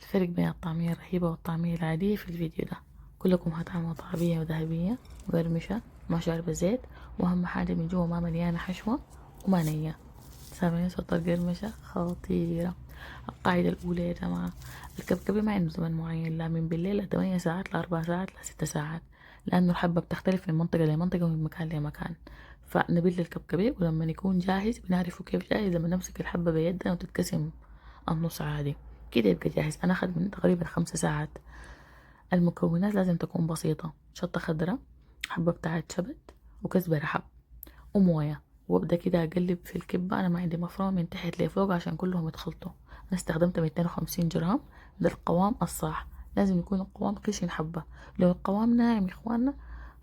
الفرق بين الطعمية الرهيبة والطعمية العادية في الفيديو ده. كلكم هتعملوا طعمية وذهبية مقرمشة ما شاربة زيت، وأهم حاجة من جوا ما مليانة حشوة وما نية. سامعين صوت القرمشة؟ خطيرة. القاعدة الأولى يا جماعة، الكبكبة ما عنده زمن معين، لا من بالليل ل8 ساعات ل4 ساعات ل6 ساعات، لأنه الحبة بتختلف من منطقة لمنطقة ومن مكان لمكان. فنبل الكبكبة ولما يكون جاهز بنعرفه كيف جاهز لما نمسك الحبة بيدنا وتتقسم النص عادي كده يبقى جاهز. أنا أخد من تقريبا 5 ساعات. المكونات لازم تكون بسيطة: شطة خضراء، حبة بتاعة شبت، وكزبرة حب، وموية. وابدا كده اقلب في الكبة. انا ما عندي مفرمة من تحت لفوق عشان كلهم يتخلطوا. انا استخدمت 250 جرام. ده القوام الصح، لازم يكون القوام خشن حبة. لو القوام ناعم يا اخوانا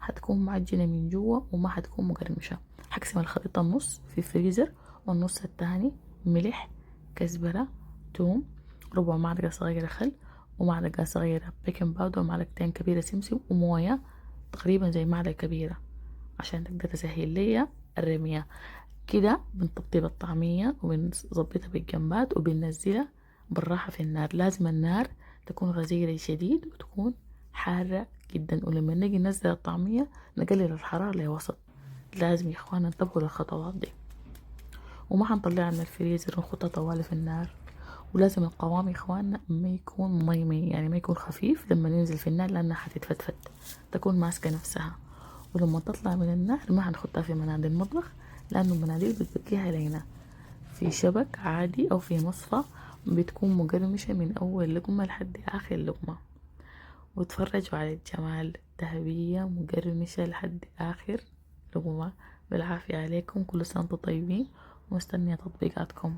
هتكون معجنة من جوا وما هتكون مقرمشة. هقسم الخليط النص في الفريزر، والنص التاني ملح، كزبرة، توم، ربع معلقة صغيرة خل، ومعلقة صغيرة بيكنج باودر، ومعلقتين كبيرة سمسم، وموية تقريبا زي معلقة كبيرة عشان تقدر تسهل ليا الرمية. كده بنطبطب الطعمية وبنظبطها بالجنبات وبننزلها بالراحة في النار. لازم النار تكون غزيرة شديد وتكون حارة جدا، ولما نيجي ننزل الطعمية نقلل الحرارة لوسط. لازم يا اخوانا انتبهوا للخطوات دي. وما هنطلعها من الفريزر ونحطها طوالي في النار. ولازم القوام يا اخوانا ما يكون مي، يعني ما يكون خفيف لما ننزل في النار لانها هتتفتفت، تكون ماسكة نفسها. ولما تطلع من النار ما هنحطها في مناديل المطبخ، لانه المناديل بتبقيها لينا في شبك عادي او في مصفى، بتكون مقرمشة من اول لقمة لحد اخر لقمة. وتفرجوا على الجمال، ذهبية مقرمشة لحد اخر لقمة. بالعافية عليكم، كل سنة وانتم طيبين، ومستنية تطبيقاتكم.